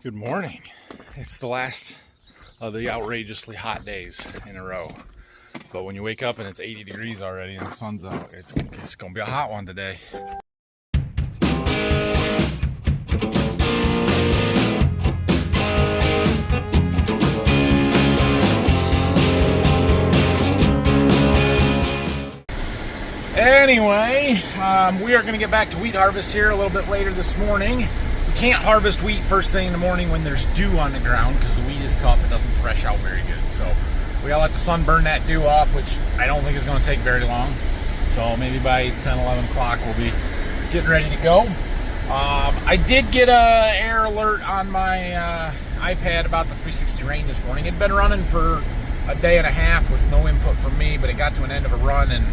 Good morning. It's the last of the outrageously hot days in a row. But when you wake up and it's 80 degrees already and the sun's out, it's gonna be a hot one today. Anyway, we are going to get back to wheat harvest here a little bit later this morning. We can't harvest wheat first thing in the morning when there's dew on the ground because the wheat is tough. It doesn't thresh out very good. So we gotta let the sun burn that dew off, which I don't think is going to take very long. So maybe by 10, 11 o'clock we'll be getting ready to go. I did get an error alert on my iPad about the 360 rain this morning. It had been running for a day and a half with no input from me, but it got to an end of a run and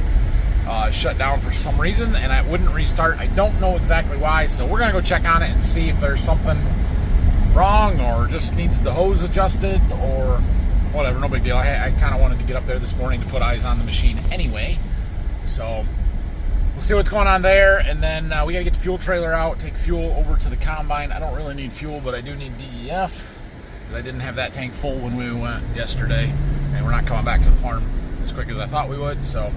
shut down for some reason, and I wouldn't restart. I don't know exactly why, so we're gonna go check on it and see if there's something wrong or just needs the hose adjusted or whatever. No big deal. I kind of wanted to get up there this morning to put eyes on the machine anyway, so we'll see what's going on there. And then we gotta get the fuel trailer out, take fuel over to the combine. I don't really need fuel, but I do need DEF because I didn't have that tank full when we went yesterday, and we're not coming back to the farm as quick as I thought we would, so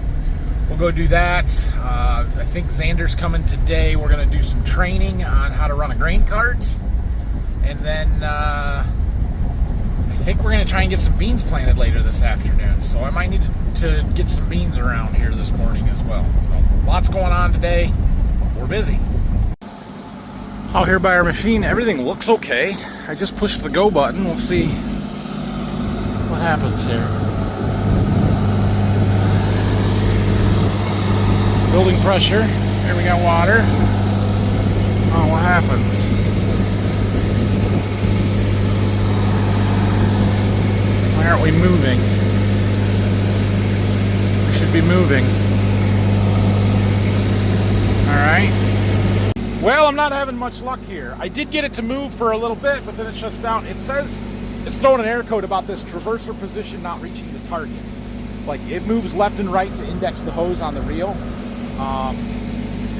we'll go do that. I think Xander's coming today. We're going to do some training on how to run a grain cart. And then I think we're going to try and get some beans planted later this afternoon. So I might need to get some beans around here this morning as well. So lots going on today. We're busy. Out here by our machine, everything looks okay. I just pushed the go button. We'll see what happens here. Building pressure. Here we got water. Oh, what happens? Why aren't we moving? We should be moving. Alright. Well, I'm not having much luck here. I did get it to move for a little bit, but then it shuts down. It says it's throwing an error code about this traverser position not reaching the target. Like, it moves left and right to index the hose on the reel. And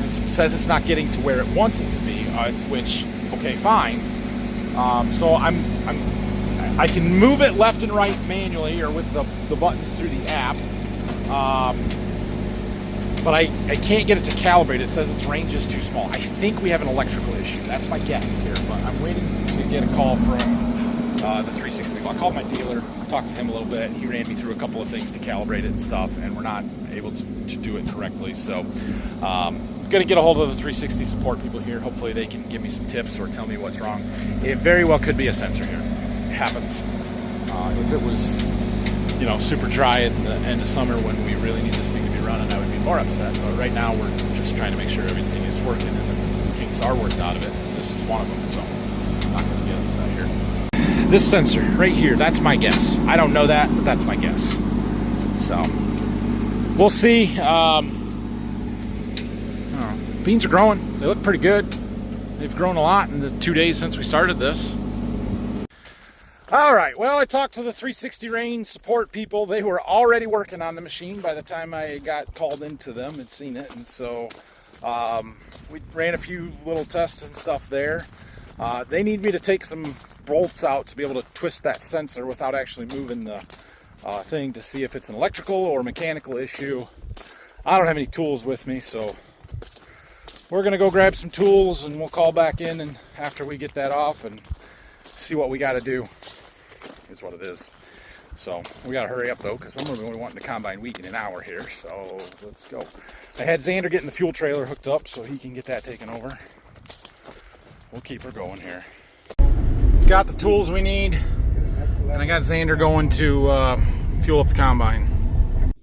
it says it's not getting to where it wants it to be, which, okay, fine. So I can move it left and right manually or with the buttons through the app, but I can't get it to calibrate. It says its range is too small. I think we have an electrical issue. That's my guess here, but I'm waiting to get a call from the 360 people. I called my dealer, talked to him a little bit. He ran me through a couple of things to calibrate it and stuff, and we're not able to do it correctly. So gonna get a hold of the 360 support people here. Hopefully they can give me some tips or tell me what's wrong. It very well could be a sensor here. It happens. If it was, super dry at the end of summer when we really need this thing to be running, I would be more upset. But right now we're just trying to make sure everything is working and the kinks are worked out of it. This is one of them, so I'm not gonna get upset here. This sensor right here, that's my guess. I don't know that, but that's my guess. So we'll see. Beans are growing. They look pretty good. They've grown a lot in the 2 days since we started this. All right, well, I talked to the 360 Rain support people. They were already working on the machine by the time I got called into them and seen it. And so we ran a few little tests and stuff there. They need me to take some bolts out to be able to twist that sensor without actually moving the thing to see if it's an electrical or mechanical issue. I don't have any tools with me, so we're gonna go grab some tools and we'll call back in and after we get that off and see what we got to do is what it is. So we got to hurry up though, because I'm going to be wanting to combine wheat in an hour here, so let's go. I had Xander getting the fuel trailer hooked up so he can get that taken over. We'll keep her going here. Got the tools we need, and I got Xander going to fuel up the combine.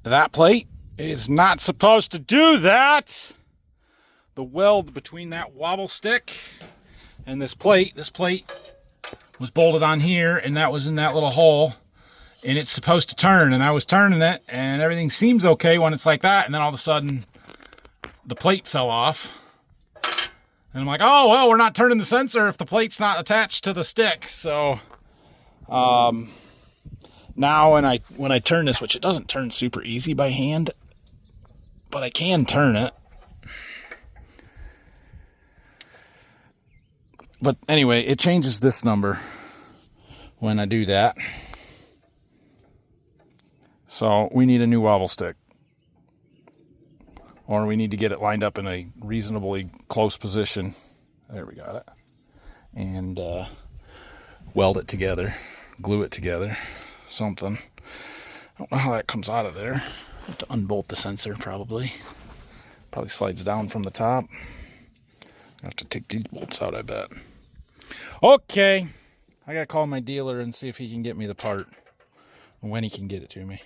That plate is not supposed to do that. The weld between that wobble stick and this plate was bolted on here, and that was in that little hole, and it's supposed to turn, and I was turning it, and everything seems okay when it's like that, and then all of a sudden the plate fell off. And I'm like, oh, well, we're not turning the sensor if the plate's not attached to the stick. So now when I turn this, which it doesn't turn super easy by hand, but I can turn it. But anyway, it changes this number when I do that. So we need a new wobble stick. Or we need to get it lined up in a reasonably close position. There, we got it. And weld it together, glue it together, something. I don't know how that comes out of there. I have to unbolt the sensor probably. Probably slides down from the top. I have to take these bolts out, I bet. Okay, I gotta call my dealer and see if he can get me the part, and when he can get it to me.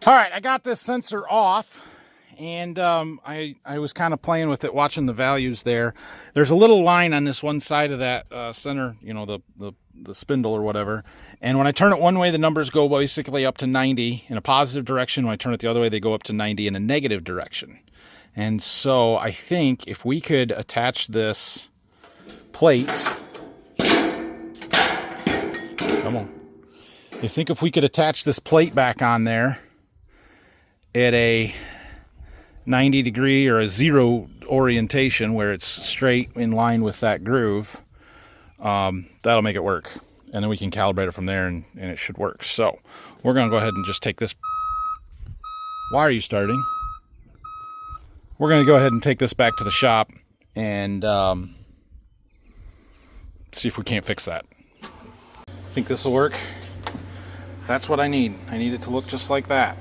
All right, I got this sensor off, and I was kind of playing with it, watching the values there. There's a little line on this one side of that center, you know, the spindle or whatever. And when I turn it one way, the numbers go basically up to 90 in a positive direction. When I turn it the other way, they go up to 90 in a negative direction. And so I think if we could attach this plate, come on. I think if we could attach this plate back on there at a 90 degree or a 0 orientation where it's straight in line with that groove, that'll make it work. And then we can calibrate it from there, and it should work. So we're going to go ahead and just take this. Why are you starting? We're going to go ahead and take this back to the shop and see if we can't fix that. Think this will work? That's what I need. I need it to look just like that.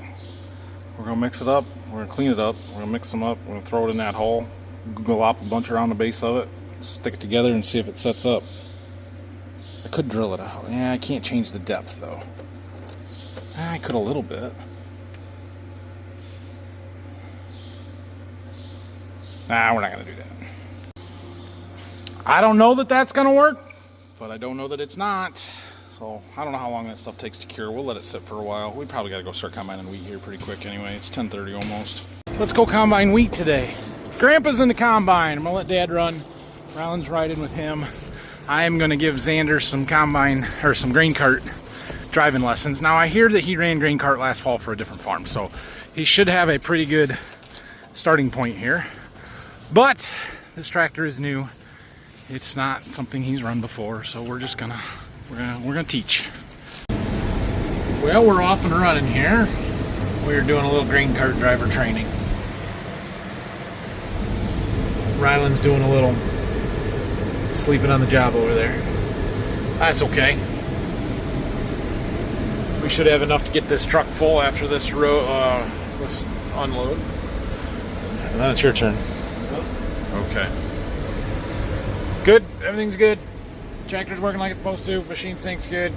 We're going to mix it up. We're going to clean it up. We're going to mix them up. We're going to throw it in that hole. Glop a bunch around the base of it. Stick it together and see if it sets up. I could drill it out. Yeah, I can't change the depth though. I could a little bit. Nah, we're not going to do that. I don't know that that's going to work, but I don't know that it's not. So I don't know how long that stuff takes to cure. We'll let it sit for a while. We probably got to go start combining wheat here pretty quick anyway. It's 10:30 almost. Let's go combine wheat today. Grandpa's in the combine. I'm going to let Dad run. Ryland's riding with him. I am going to give Xander some combine or some grain cart driving lessons. Now I hear that he ran grain cart last fall for a different farm, so he should have a pretty good starting point here. But this tractor is new. It's not something he's run before, so we're just gonna teach. Well, we're off and running here. We're doing a little grain cart driver training. Ryland's doing a little sleeping on the job over there. That's okay. We should have enough to get this truck full after this this unload. And then it's your turn. Okay. Good. Everything's good. Tractor's working like it's supposed to. Machine sync's good.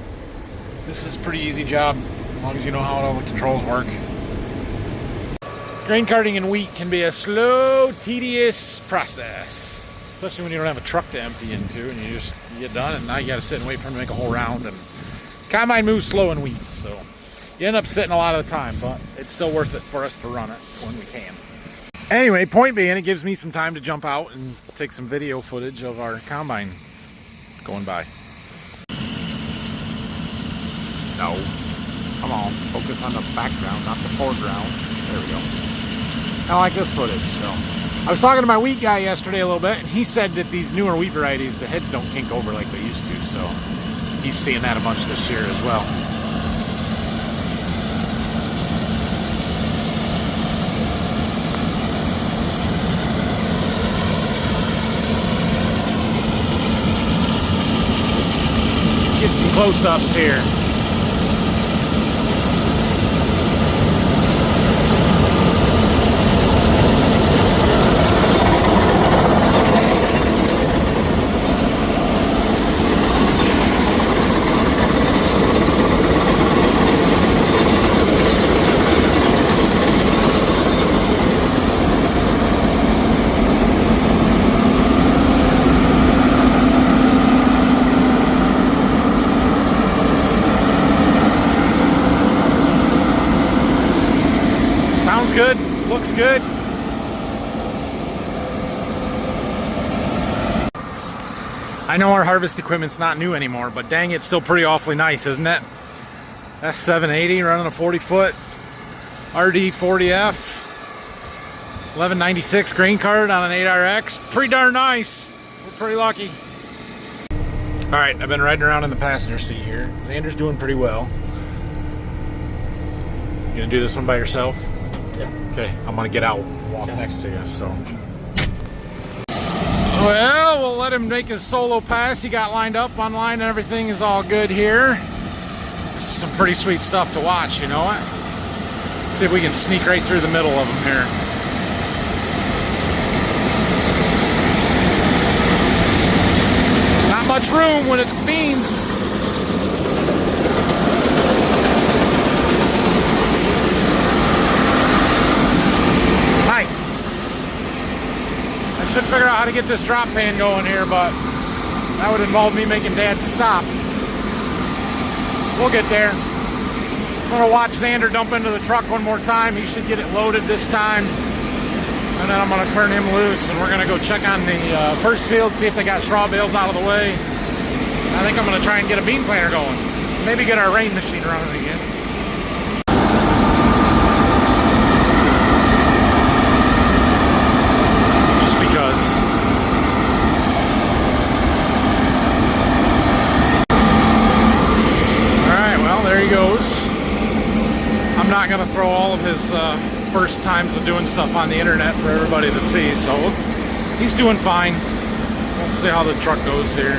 This is a pretty easy job as long as you know how all the controls work. Grain carting in wheat can be a slow, tedious process, especially when you don't have a truck to empty into and you get done, and now you got to sit and wait for them to make a whole round. And combine moves slow in wheat, so you end up sitting a lot of the time, but it's still worth it for us to run it when we can. Anyway, point being, it gives me some time to jump out and take some video footage of our combine going by. No. Come on. Focus on the background, not the foreground. There we go. I like this footage. So I was talking to my wheat guy yesterday a little bit, and he said that these newer wheat varieties, the heads don't kink over like they used to. So he's seeing that a bunch this year as well. Get some close-ups here. Good, looks good. I know our harvest equipment's not new anymore, but dang, it's still pretty awfully nice, isn't it? That's 780 running a 40-foot RD 40F 1196 grain cart on an 8RX. Pretty darn nice. We're pretty lucky. All right, I've been riding around in the passenger seat here. Xander's doing pretty well. You gonna do this one by yourself? Yeah. Okay, I'm gonna get out and walk next to you, so. Well, we'll let him make his solo pass. He got lined up online and everything is all good here. This is some pretty sweet stuff to watch, you know what? See if we can sneak right through the middle of them here. Not much room when it's beans. Nice. I should figure out how to get this drop pan going here, but that would involve me making Dad stop. We'll get there. I'm gonna watch Xander dump into the truck one more time. He should get it loaded this time. And then I'm gonna turn him loose and we're gonna go check on the first field, see if they got straw bales out of the way. I think I'm gonna try and get a bean planter going. Maybe get our rain machine running again. Just because. Alright, well, there he goes. I'm not gonna throw all of his first times of doing stuff on the internet for everybody to see, so he's doing fine. We'll see how the truck goes here.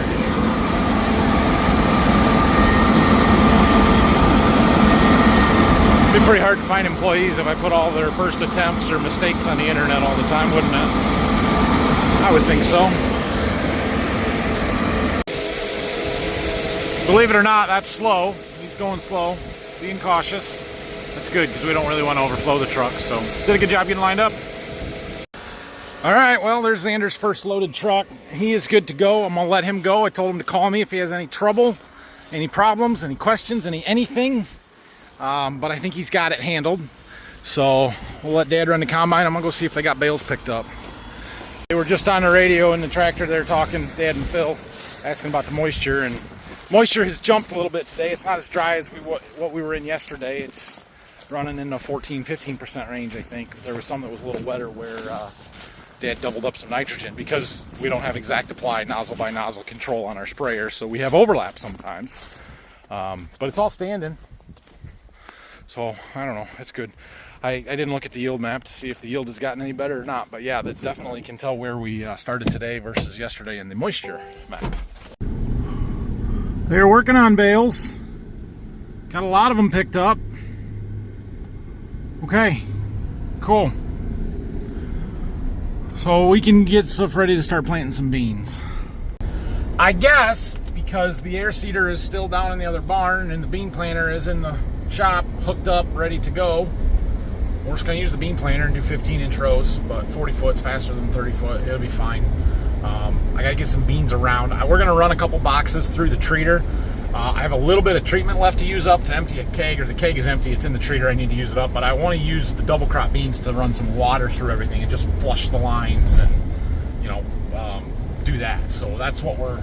It'd be pretty hard to find employees if I put all their first attempts or mistakes on the internet all the time, wouldn't it? I would think so. Believe it or not, that's slow. He's going slow, being cautious. That's good because we don't really want to overflow the truck, so did a good job getting lined up. All right, well, there's Xander's first loaded truck. He is good to go. I'm gonna let him go. I told him to call me if he has any trouble, any problems, any questions, anything. But I think he's got it handled. So we'll let Dad run the combine. I'm gonna go see if they got bales picked up. They were just on the radio in the tractor there talking, Dad and Phil, asking about the moisture, and moisture has jumped a little bit today. It's not as dry as what we were in yesterday. It's running in the 14-15% range, I think. There was some that was a little wetter where Dad doubled up some nitrogen because we don't have exact apply nozzle by nozzle control on our sprayer, so we have overlap sometimes. But it's all standing. So, I don't know, it's good. I didn't look at the yield map to see if the yield has gotten any better or not, but yeah, that definitely can tell where we started today versus yesterday in the moisture map. They're working on bales. Got a lot of them picked up. Okay, cool. So we can get stuff ready to start planting some beans. I guess because the air seeder is still down in the other barn and the bean planter is in the shop, hooked up, ready to go, we're just gonna use the bean planter and do 15-inch rows, but 40 foot's faster than 30 foot. It'll be fine. I gotta get some beans around. We're gonna run a couple boxes through the treater. I have a little bit of treatment left to use up to empty a keg, or the keg is empty, it's in the treater, I need to use it up, but I want to use the double crop beans to run some water through everything and just flush the lines and, you know, do that. So that's what we're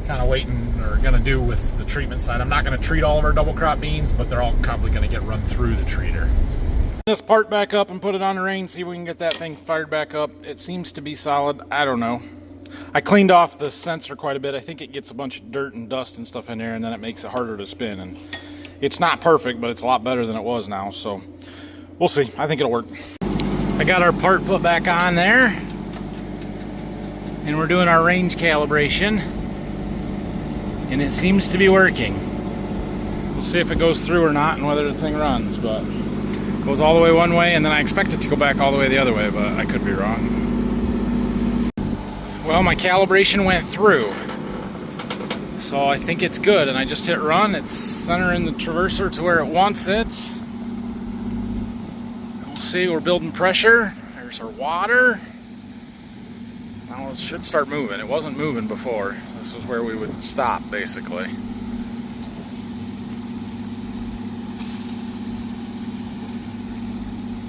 kind of waiting or gonna do with the treatment side. I'm not gonna treat all of our double crop beans, but they're all probably gonna get run through the treater. This part back up and put it on the range, see if we can get that thing fired back up. It seems to be solid. I don't know. I cleaned off the sensor quite a bit. I think it gets a bunch of dirt and dust and stuff in there, and then it makes it harder to spin. And it's not perfect, but it's a lot better than it was now. So we'll see. I think it'll work. I got our part put back on there, and we're doing our range calibration, and it seems to be working. We'll see if it goes through or not and whether the thing runs, but it goes all the way one way, and then I expect it to go back all the way the other way, but I could be wrong. Well, my calibration went through, so I think it's good, and I just hit run. It's centering the traverser to where it wants it. We'll see, we're building pressure. There's our water. Now it should start moving. It wasn't moving before. This is where we would stop, basically.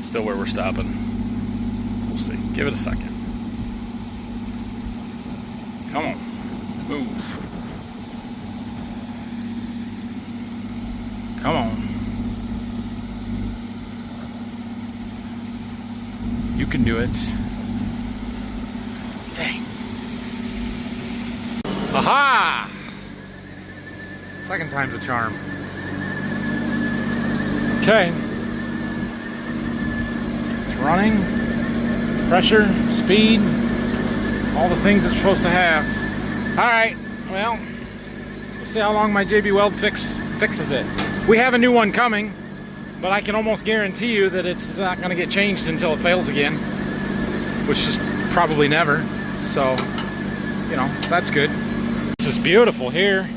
Still where we're stopping. We'll see. Give it a second. Come on, move. Come on. You can do it. Dang. Aha! Second time's a charm. Okay. It's running. Pressure, speed, all the things it's supposed to have. Alright, well, we'll see how long my JB Weld fixes it. We have a new one coming, but I can almost guarantee you that it's not going to get changed until it fails again, which is probably never. So, you know, that's good. This is beautiful here.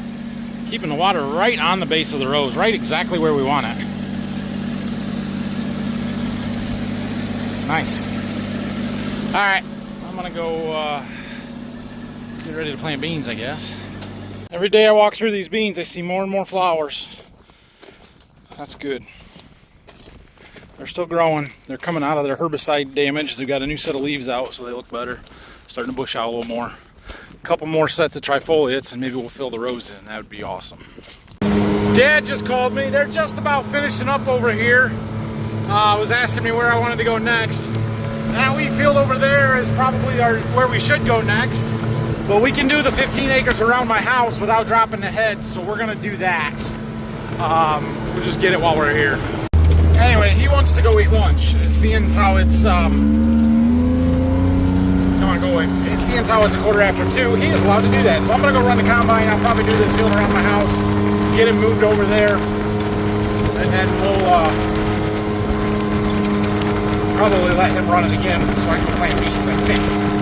Keeping the water right on the base of the rows, right exactly where we want it. Nice. Alright, I'm gonna go get ready to plant beans, I guess. Every day I walk through these beans, I see more and more flowers. That's good. They're still growing. They're coming out of their herbicide damage. They've got a new set of leaves out, so they look better. Starting to bush out a little more. A couple more sets of trifoliates, and maybe we'll fill the rows in. That would be awesome. Dad just called me. They're just about finishing up over here. Was asking me where I wanted to go next. That wheat field over there is probably where we should go next. But we can do the 15 acres around my house without dropping the head, so we're gonna do that. We'll just get it while we're here. Anyway, he wants to go eat lunch. Seeing how it's, come on, go away. Seeing how it's 2:15, he is allowed to do that. So I'm gonna go run the combine. I'll probably do this field around my house, get him moved over there, and then we'll, probably let him run it again so I can plant beans, I think.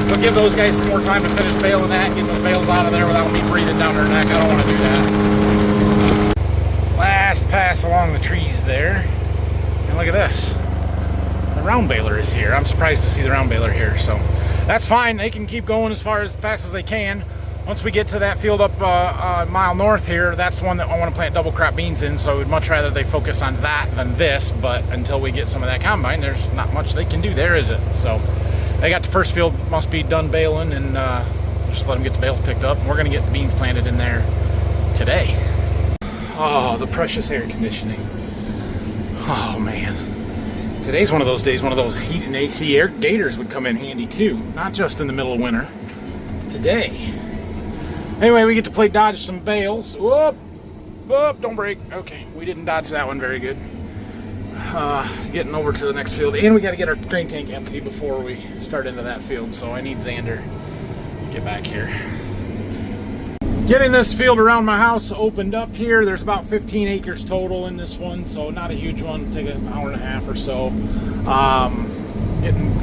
We'll give those guys some more time to finish baling that, get those bales out of there without me breathing down their neck. I don't want to do that. Last pass along the trees there. And look at this. The round baler is here. I'm surprised to see the round baler here, so that's fine. They can keep going as fast as they can. Once we get to that field up a mile north here, that's the one that I want to plant double crop beans in, so I would much rather they focus on that than this, but until we get some of that combine, there's not much they can do there, is it? So they got the first field, must be done baling, and just let them get the bales picked up. We're going to get the beans planted in there today. Oh, the precious air conditioning. Oh, man. Today's one of those days, one of those heat and AC air gators would come in handy, too. Not just in the middle of winter. Today. Anyway, we get to play dodge some bales. Whoop! Whoop! Don't break. Okay, we didn't dodge that one very good. Getting over to the next field. And we got to get our grain tank empty before we start into that field. So I need Xander to get back here. Getting this field around my house opened up here. There's about 15 acres total in this one. So not a huge one. Take an hour and a half or so. I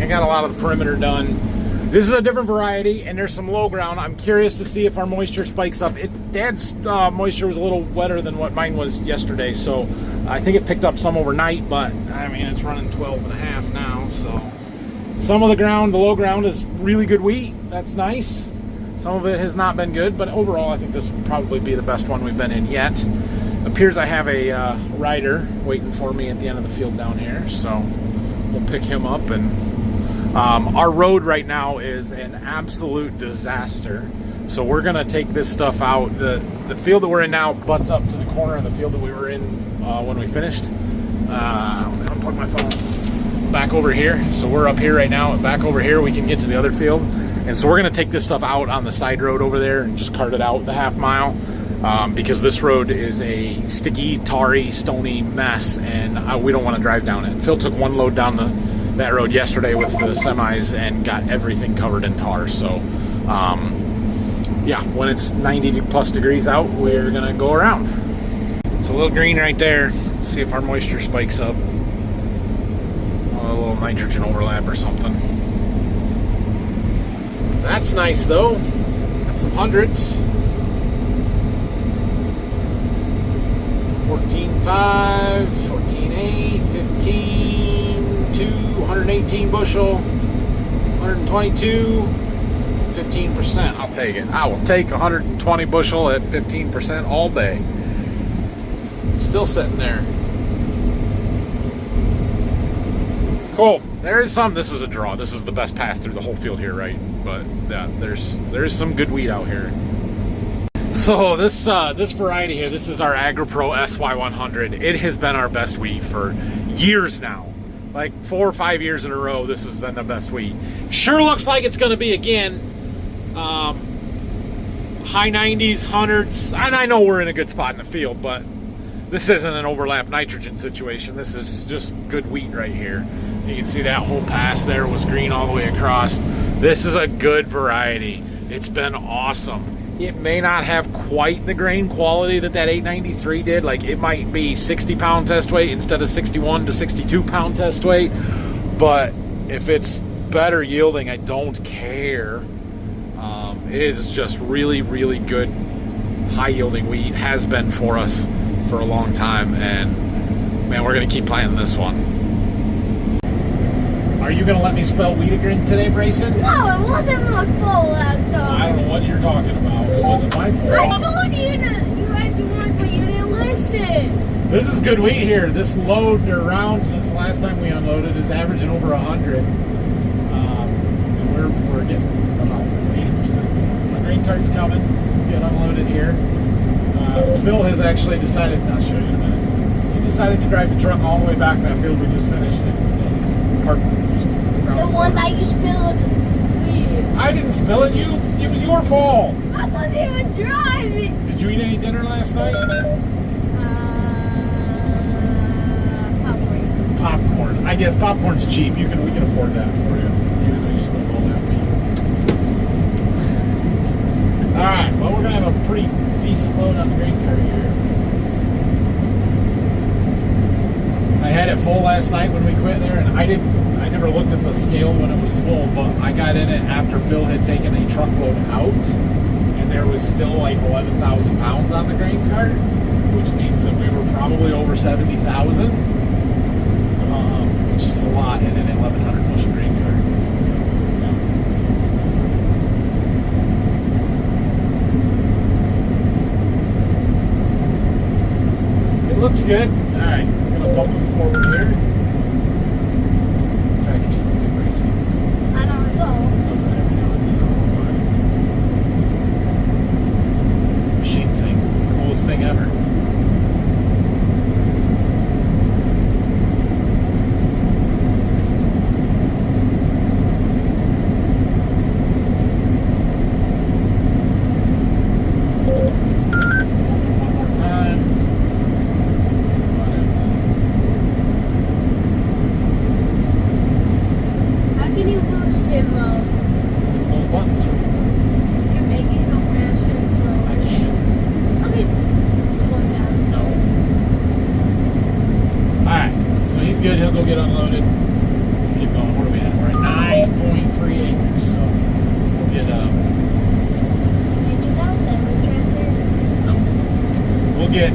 got a lot of the perimeter done. This is a different variety, and there's some low ground. I'm curious to see if our moisture spikes up. Dad's moisture was a little wetter than what mine was yesterday, so I think it picked up some overnight, but I mean, it's running 12 and a half now, so some of the ground, the low ground, is really good wheat. That's nice. Some of it has not been good, but overall, I think this will probably be the best one we've been in yet. Appears I have a rider waiting for me at the end of the field down here, so we'll pick him up. And our road right now is an absolute disaster, so we're gonna take this stuff out. The field that we're in now butts up to the corner of the field that we were in when we finished. Unplug my phone. Back over here, so we're up here right now. Back over here, we can get to the other field, and so we're gonna take this stuff out on the side road over there and just cart it out the half mile, because this road is a sticky, tarry, stony mess, and we don't want to drive down it. Phil took one load down that road yesterday with the semis and got everything covered in tar. So yeah, when it's 90 plus degrees out, we're gonna go around. It's a little green right there. Let's see if our moisture spikes up. A little nitrogen overlap or something. That's nice though. Got some hundreds. 14.5, 14.8, 15, 2, 118 bushel, 122, 15%. I'll take it. I will take 120 bushel at 15% all day. Still sitting there. Cool. There is some. This is a draw. This is the best pass through the whole field here, right? But yeah, there's some good wheat out here. So this variety here, this is our AgriPro SY100. It has been our best wheat for years now. Like 4 or 5 years in a row, this has been the best wheat. Sure looks like it's going to be again. high 90s, hundreds. And I know we're in a good spot in the field, but this isn't an overlap nitrogen situation. This is just good wheat right here. You can see that whole pass there was green all the way across. This is a good variety. It's been awesome. It may not have quite the grain quality that 893 did. Like, it might be 60-pound test weight instead of 61 to 62-pound test weight. But if it's better yielding, I don't care. It is just really, really good high-yielding wheat. Has been for us for a long time. And, man, we're going to keep planting this one. Are you going to let me spell Weedigram today, Brayson? No, it wasn't my fault last time. I don't know what you're talking about. It wasn't my fault. I told you you had to work, but you didn't listen. This is good wheat here. This load or round since the last time we unloaded is averaging over 100. And we're getting about 80%. So my grain cart's coming. Get unloaded here. Phil has actually decided, I'll show you in a minute. He decided to drive the truck all the way back that field we just finished. The one that you spilled. I didn't spill it. It was your fault. I wasn't even driving. Did you eat any dinner last night? Popcorn. Popcorn. I guess popcorn's cheap. We can afford that for you, even though you spilled all that wheat. All right. Well, we're gonna have a pretty decent load on the grain cart here. I had it full last night when we quit there, and I never looked at the scale when it was full, but I got in it after Phil had taken a truckload out, and there was still like 11,000 pounds on the grain cart, which means that we were probably over 70,000, which is a lot in an 1,100 bushel grain cart. So, yeah. It looks good. All right, I'm gonna bump it forward here. Thing ever. One more time. How can you boost him? That's what those buttons are for. You can make it go faster and slower. I can. Okay. Alright, so he's good. He'll go get unloaded. Keep going. What are we at? We're at 9.3 acres. So we'll get no. We'll get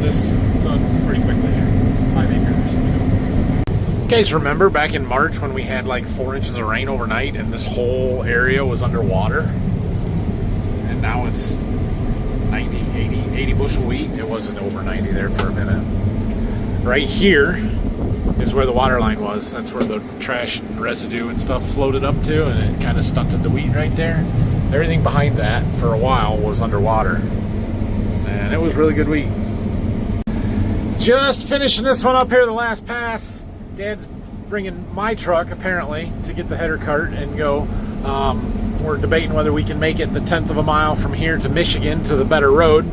this done pretty quickly here. 5 acres. You guys remember back in March when we had like 4 inches of rain overnight and this whole area was underwater? And now it's 90, 80 bushel wheat. It wasn't over 90 there for a minute. Right here is where the water line was. That's where the trash and residue and stuff floated up to, and it kind of stunted the wheat right there. Everything behind that for a while was underwater, and it was really good wheat. Just finishing this one up here, the last pass. Dad's bringing my truck apparently to get the header cart and go. We're debating whether we can make it the 1/10 of a mile from here to Michigan to the better road.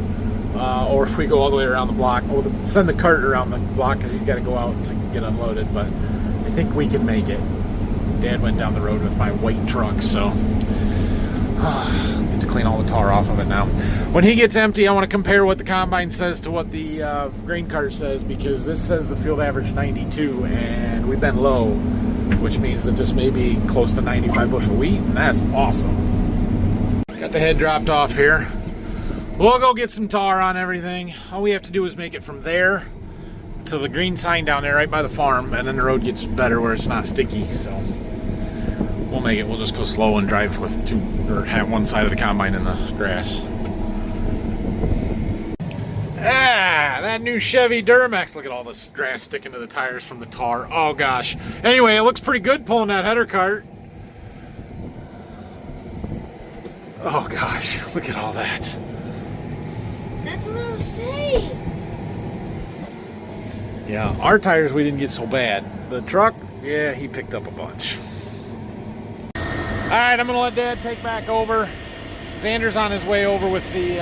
Or if we go all the way around the block, we'll send the cart around the block because he's got to go out to get unloaded. But I think we can make it. Dad went down the road with my white truck, so get to clean all the tar off of it now. When he gets empty, I want to compare what the combine says to what the grain cart says, because this says the field average 92, and we've been low, which means that this may be close to 95 bushel wheat, and that's awesome. Got the head dropped off here. We'll go get some tar on everything. All we have to do is make it from there to the green sign down there right by the farm, and then the road gets better where it's not sticky. So we'll make it. We'll just go slow and drive with have one side of the combine in the grass. That new Chevy Duramax. Look at all this grass sticking to the tires from the tar. Oh gosh. Anyway, it looks pretty good pulling that header cart. Oh gosh, look at all that. That's what I was saying. Yeah, our tires we didn't get so bad. The truck, yeah, he picked up a bunch. All right, I'm gonna let Dad take back over. Xander's on his way over with the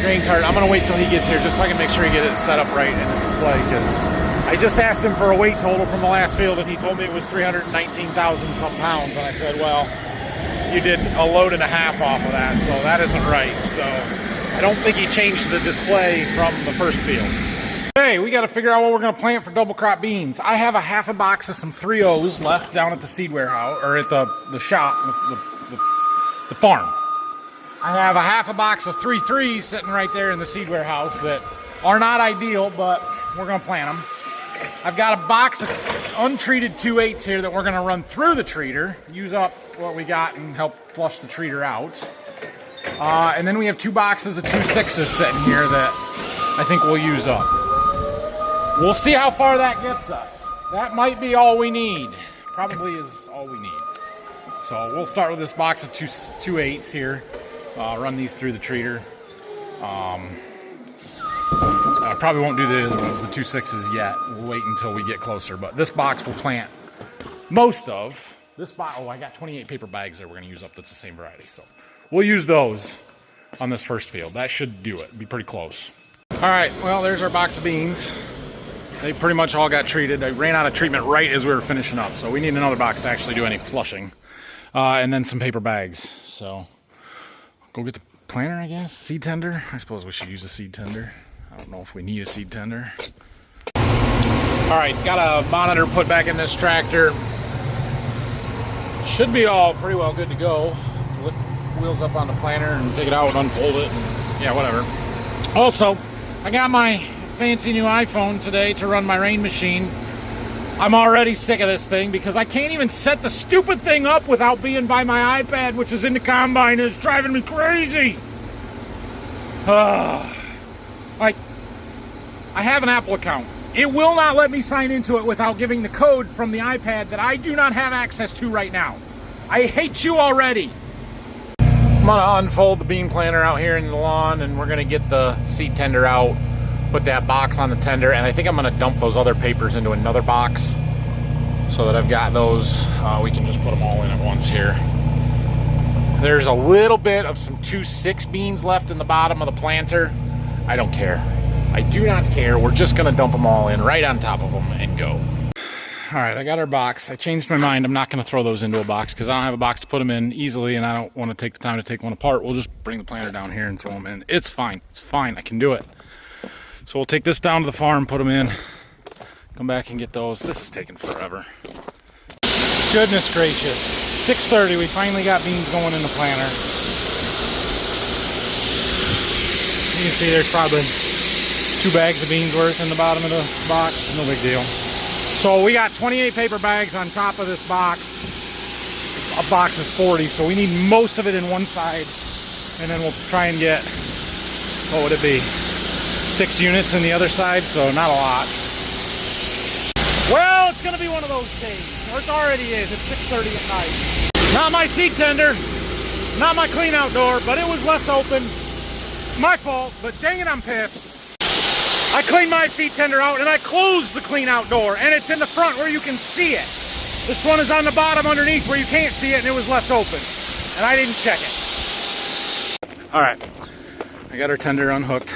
grain cart. I'm gonna wait till he gets here just so I can make sure he gets it set up right in the display, because I just asked him for a weight total from the last field and he told me it was 319,000 some pounds, and I said, well, you did a load and a half off of that, so that isn't right. So I don't think he changed the display from the first field. Hey, we got to figure out what we're going to plant for double crop beans. I have a half a box of some 3.0s left down at the seed warehouse, or at the shop, the farm. I have a half a box of 3.3s sitting right there in the seed warehouse that are not ideal, but we're going to plant them. I've got a box of untreated 2.8s here that we're going to run through the treater, use up what we got and help flush the treater out. And then we have 2 boxes of 2.6s sitting here that I think we'll use up. We'll see how far that gets us. That might be all we need. Probably is all we need. So we'll start with this box of 2.8s here. Run these through the treater. I probably won't do the other ones, the 2.6s yet. We'll wait until we get closer. But this box will plant most of. This box, oh, I got 28 paper bags there we're going to use up. That's the same variety. So we'll use those on this first field. That should do it. Be pretty close. All right, well, there's our box of beans. They pretty much all got treated. I ran out of treatment right as we were finishing up, so we need another box to actually do any flushing. And then some paper bags. So go get the planter, I guess. Seed tender. I suppose we should use a seed tender. I don't know if we need a seed tender. All right, got a monitor put back in this tractor. Should be all pretty well good to go. Lift the wheels up on the planter and take it out and unfold it. And, yeah, whatever. Also, I got my fancy new iPhone today to run my rain machine. I'm already sick of this thing because I can't even set the stupid thing up without being by my iPad, which is in the combine, and it's driving me crazy. Like, I have an Apple account. It will not let me sign into it without giving the code from the iPad that I do not have access to right now. I hate you already. I'm gonna unfold the bean planter out here in the lawn, and we're gonna get the seed tender out, put that box on the tender, and I think I'm gonna dump those other papers into another box so that I've got those. We can just put them all in at once here. There's a little bit of some 2.6 beans left in the bottom of the planter. I don't care. I do not care. We're just gonna dump them all in right on top of them and go. All right, I got our box. I changed my mind. I'm not gonna throw those into a box because I don't have a box to put them in easily, and I don't want to take the time to take one apart. We'll just bring the planter down here and throw them in. It's fine. It's fine. I can do it. So we'll take this down to the farm, put them in, come back and get those. This is taking forever. Goodness gracious. 6:30, we finally got beans going in the planter. You can see there's probably 2 bags of beans worth in the bottom of the box. No big deal. So we got 28 paper bags on top of this box. A box is 40, so we need most of it in one side. And then we'll try and get, what would it be? 6 units in the other side, so not a lot. Well, it's gonna be one of those days. Or it already is. It's 6:30 at night. Not my seed tender, not my clean out door, but it was left open. My fault, but dang it, I'm pissed. I cleaned my seed tender out and I closed the clean out door, and it's in the front where you can see it. This one is on the bottom underneath where you can't see it, and it was left open. And I didn't check it. All right, I got our tender unhooked.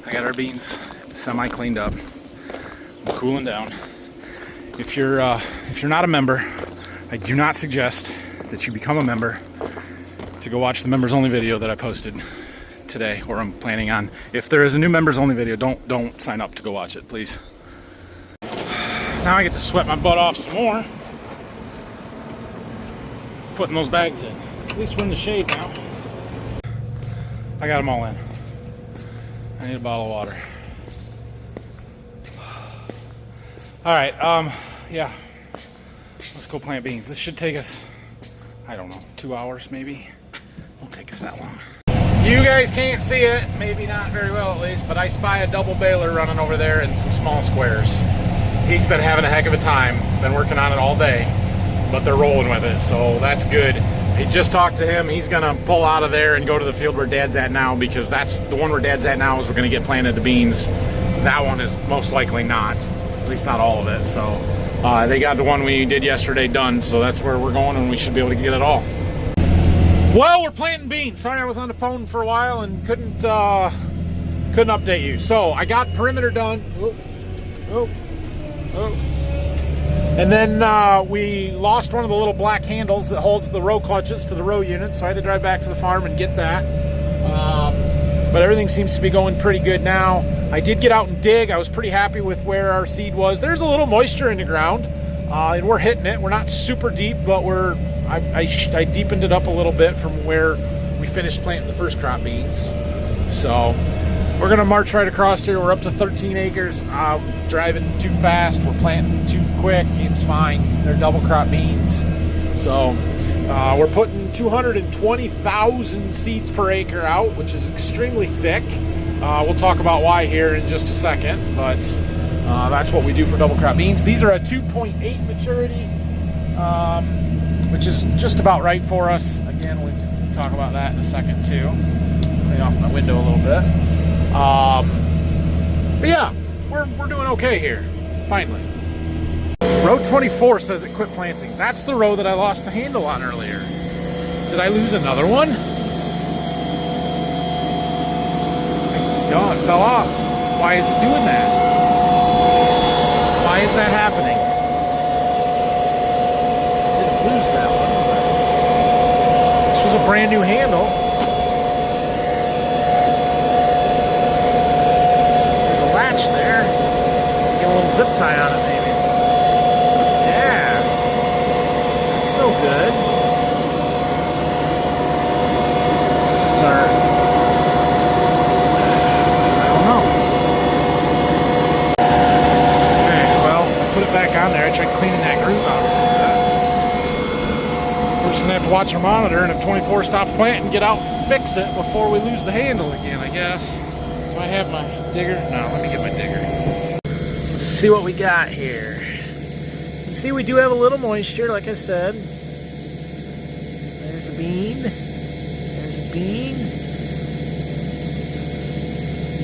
I got our beans semi-cleaned up. I'm cooling down. If you're not a member, I do not suggest that you become a member to go watch the members only video that I posted today, or I'm planning on. If there is a new members only video, don't sign up to go watch it, please. Now I get to sweat my butt off some more, putting those bags in. At least we're in the shade now. I got them all in. I need a bottle of water. All right, yeah. Let's go plant beans. This should take us, I don't know, 2 hours maybe. Won't take us that long. You guys can't see it, maybe not very well at least, but I spy a double baler running over there in some small squares. He's been having a heck of a time. Been working on it all day, but they're rolling with it, so that's good. I just talked to him. He's gonna pull out of there and go to the field where Dad's at now, because that's the one where Dad's at now is we're gonna get planted the beans. That one is most likely not, at least not all of it. So they got the one we did yesterday done, so that's where we're going, and we should be able to get it all. Well, we're planting beans. Sorry I was on the phone for a while and couldn't update you. So I got perimeter done. And then we lost one of the little black handles that holds the row clutches to the row unit, so I had to drive back to the farm and get that. But everything seems to be going pretty good now. I did get out and dig. I was pretty happy with where our seed was. There's a little moisture in the ground, and we're hitting it. We're not super deep, but I deepened it up a little bit from where we finished planting the first crop beans. So we're gonna march right across here. We're up to 13 acres. Driving too fast. We're planting too quick. It's fine. They're double crop beans. So we're putting 220,000 seeds per acre out, which is extremely thick. We'll talk about why here in just a second, but that's what we do for double crop beans. These are a 2.8 maturity, which is just about right for us. Again, we can talk about that in a second too. Lay off my window a little bit. But yeah, we're doing okay here, finally. Row 24 says it quit planting. That's the row that I lost the handle on earlier. Did I lose another one? No, it fell off. Why is it doing that? Why is that happening? Didn't lose that one, but this was a brand new handle. There's a latch there. Get a little zip tie on it, maybe. Yeah. That's no good. That's our... back on there. I tried cleaning that groove out. We're just gonna have to watch our monitor, and if 24 stops planting, get out and fix it before we lose the handle again, I guess. Do I have my digger? No, let me get my digger. Let's see what we got here. You see, we do have a little moisture, like I said. There's a bean. There's a bean.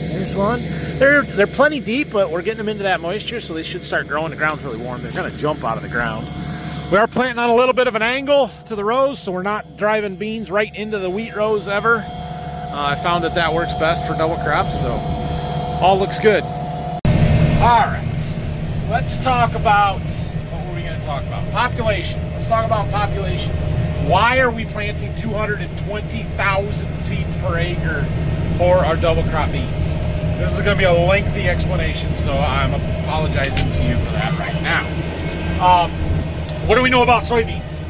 There's one. They're plenty deep, but we're getting them into that moisture, so they should start growing. The ground's really warm. They're going to jump out of the ground. We are planting on a little bit of an angle to the rows, so we're not driving beans right into the wheat rows ever. I found that works best for double crops, so all looks good. All right, let's talk about, what were we going to talk about? Population. Let's talk about population. Why are we planting 220,000 seeds per acre for our double crop beans? This is going to be a lengthy explanation, so I'm apologizing to you for that right now. What do we know about soybeans?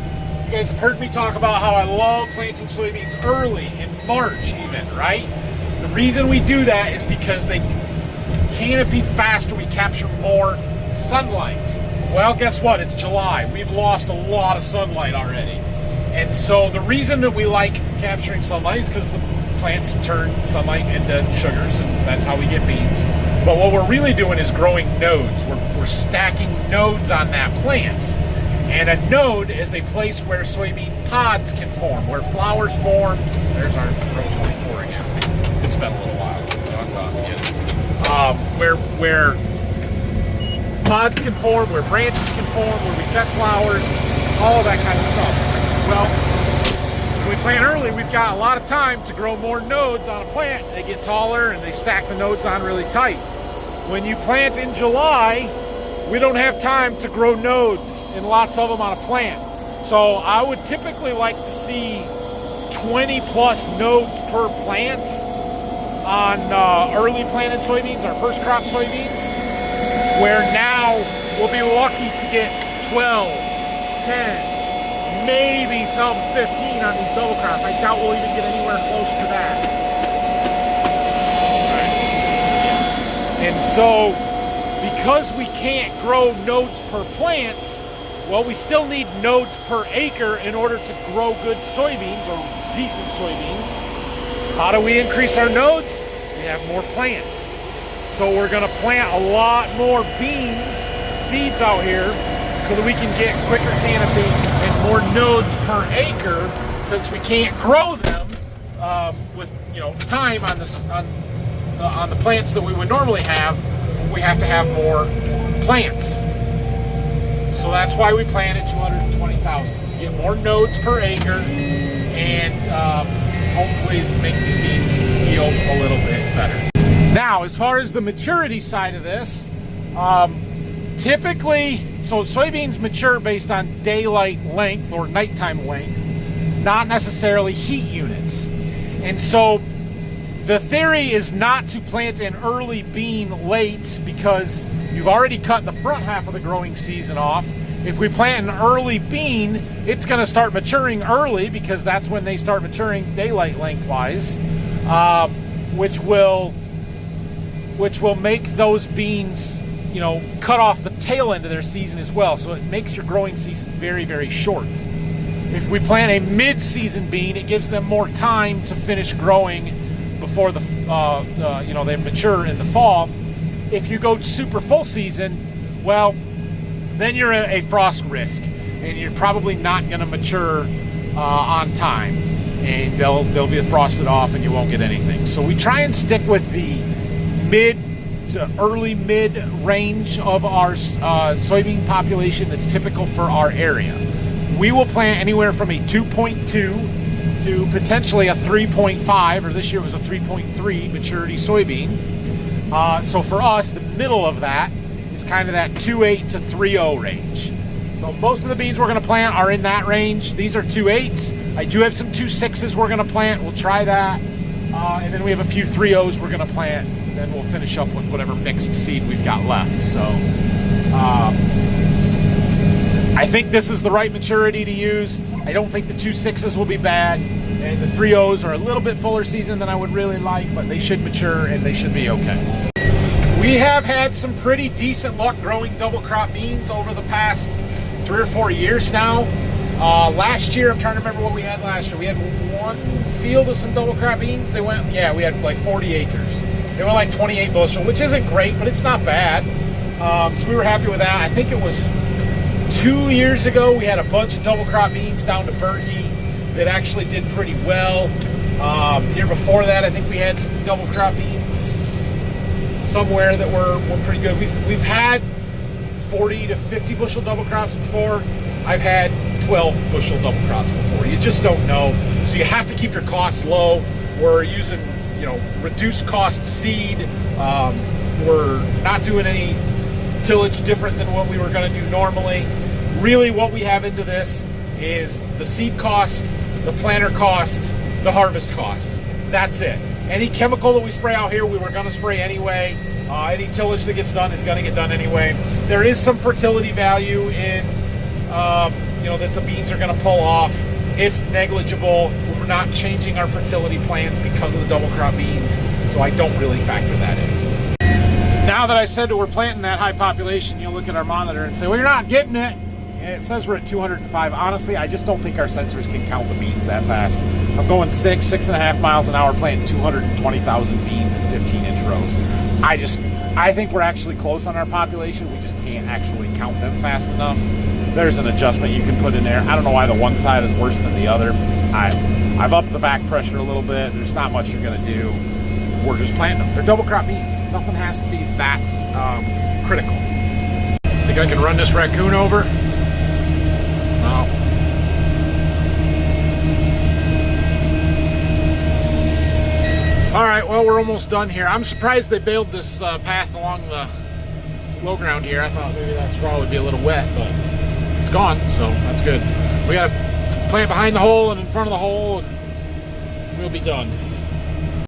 You guys have heard me talk about how I love planting soybeans early, in March even, right? The reason we do that is because they canopy faster, we capture more sunlight. Well, guess what? It's July. We've lost a lot of sunlight already. And so the reason that we like capturing sunlight is because the plants turn sunlight into sugars, and that's how we get beans. But what we're really doing is growing nodes. We're stacking nodes on that plant. And a node is a place where soybean pods can form, where flowers form. There's our row 24 again. It's been a little while. Where pods can form, where branches can form, where we set flowers, all of that kind of stuff. Well, when we plant early, we've got a lot of time to grow more nodes on a plant. They get taller and they stack the nodes on really tight. When you plant in July, we don't have time to grow nodes and lots of them on a plant. So I would typically like to see 20 plus nodes per plant on early planted soybeans, our first crop soybeans, where now we'll be lucky to get 12, 10, maybe some 15 on these double crops. I doubt we'll even get anywhere close to that. Right. And so, because we can't grow nodes per plant, well, we still need nodes per acre in order to grow good soybeans, or decent soybeans. How do we increase our nodes? We have more plants. So we're gonna plant a lot more beans, seeds out here, so that we can get quicker canopy and more nodes per acre, since we can't grow them with time on the plants that we would normally have. We have to have more plants. So that's why we planted 220,000, to get more nodes per acre and hopefully make these beans yield a little bit better. Now, as far as the maturity side of this, typically, so soybeans mature based on daylight length or nighttime length, not necessarily heat units. And so the theory is not to plant an early bean late because you've already cut the front half of the growing season off. If we plant an early bean, it's going to start maturing early because that's when they start maturing daylight lengthwise, which will make those beans, you know, cut off the tail end of their season as well. So it makes your growing season very, very short. If we plant a mid-season bean, it gives them more time to finish growing before they mature in the fall. If you go super full season, well, then you're a frost risk, and you're probably not going to mature on time, and they'll be frosted off, and you won't get anything. So we try and stick with the mid to early mid range of our soybean population that's typical for our area. We will plant anywhere from a 2.2 to potentially a 3.5, or this year it was a 3.3 maturity soybean. So for us, the middle of that is kind of that 2.8 to 3.0 range. So most of the beans we're going to plant are in that range. These are 2.8s. I do have some 2.6s we're going to plant. We'll try that. And then we have a few 3.0s we're going to plant. Then we'll finish up with whatever mixed seed we've got left. So I think this is the right maturity to use. I don't think the 2.6s will be bad. And the 3.0s are a little bit fuller season than I would really like, but they should mature and they should be okay. We have had some pretty decent luck growing double crop beans over the past 3 or 4 years now. Last year, I'm trying to remember what we had last year. We had one field of some double crop beans. We had like 40 acres. They went like 28 bushel, which isn't great, but it's not bad. So we were happy with that. I think it was 2 years ago, we had a bunch of double crop beans down to Berkey that actually did pretty well. The year before that, I think we had some double crop beans somewhere that were pretty good. We've had 40 to 50 bushel double crops before. I've had 12 bushel double crops before. You just don't know. So you have to keep your costs low. We're using, reduced cost seed. We're not doing any tillage different than what we were going to do normally. Really what we have into this is the seed cost, the planter cost, the harvest cost. That's it. Any chemical that we spray out here, we were going to spray anyway. Any tillage that gets done is going to get done anyway. There is some fertility value in, that the beans are going to pull off. It's negligible. We're not changing our fertility plans because of the double crop beans, so I don't really factor that in. Now that I said that we're planting that high population, you'll look at our monitor and say, well, you're not getting it. And it says we're at 205. Honestly, I just don't think our sensors can count the beans that fast. I'm going 6.5 miles an hour planting 220,000 beans in 15-inch rows. I think we're actually close on our population. We just can't actually count them fast enough. There's an adjustment you can put in there. I don't know why the one side is worse than the other. I've upped the back pressure a little bit. There's not much you're going to do. We're just planting them. They're double crop beans. Nothing has to be that critical. Think I can run this raccoon over? No. All right, well, we're almost done here. I'm surprised they baled this path along the low ground here. I thought maybe that straw would be a little wet, but it's gone, so that's good. We got to plant behind the hole and in front of the hole, and we'll be done.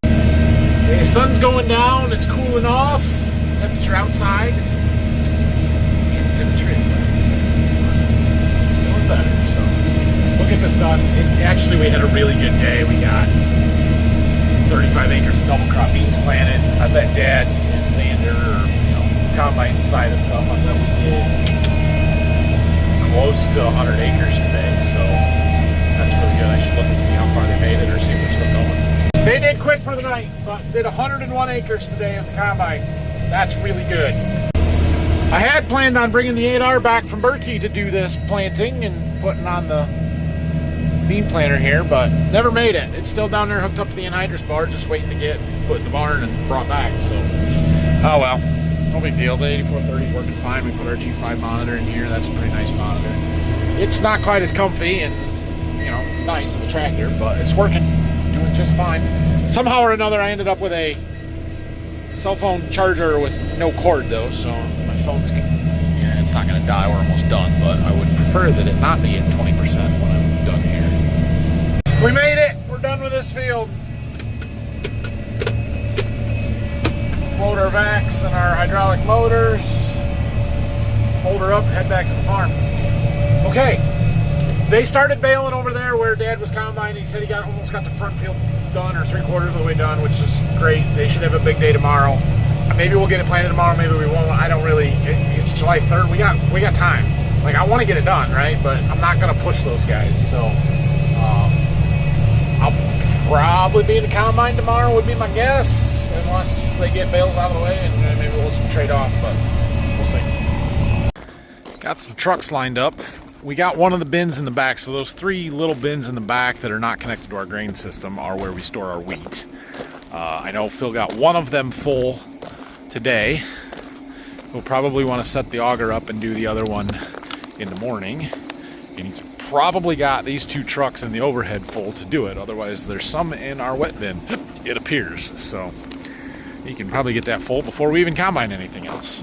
The sun's going down, it's cooling off. Temperature outside and the temperature inside. Feeling better, so we'll get this done. Actually, we had a really good day. We got 35 acres of double crop beans planted. I bet Dad and Xander, combine side of stuff, I bet we did close to 100 acres today, so that's really good. I should look and see how far they made it or see if they're still going. They did quit for the night, but did 101 acres today of the combine. That's really good. I had planned on bringing the 8R back from Berkey to do this planting and putting on the bean planter here, but never made it. It's still down there hooked up to the anhydrous bar, just waiting to get put in the barn and brought back, so oh well. No big deal. The 8430 is working fine. We put our G5 monitor in here. That's a pretty nice monitor. It's not quite as comfy, and you know, nice of a tractor, but it's working, doing just fine. Somehow or another, I ended up with a cell phone charger with no cord though, so my phone's, yeah, it's not gonna die. We're almost done, but I would prefer that it not be at 20% when I'm done here. We made it. We're done with this field. Load our vacs and our hydraulic motors, fold her up, and head back to the farm. Okay, they started baling over there where Dad was combining. He said he almost got the front field done, or 3/4 of the way done, which is great. They should have a big day tomorrow. Maybe we'll get it planted tomorrow, maybe we won't. I don't really, it's July 3rd. We got time. Like, I want to get it done, right? But I'm not going to push those guys. So I'll probably be in the combine tomorrow would be my guess. Unless they get bales out of the way and maybe we'll trade off, but we'll see. Got some trucks lined up. We got one of the bins in the back, so those 3 little bins in the back that are not connected to our grain system are where we store our wheat. I know Phil got one of them full today. We'll probably want to set the auger up and do the other one in the morning. And he's probably got these 2 trucks in the overhead full to do it. Otherwise, there's some in our wet bin, it appears. So he can probably get that full before we even combine anything else.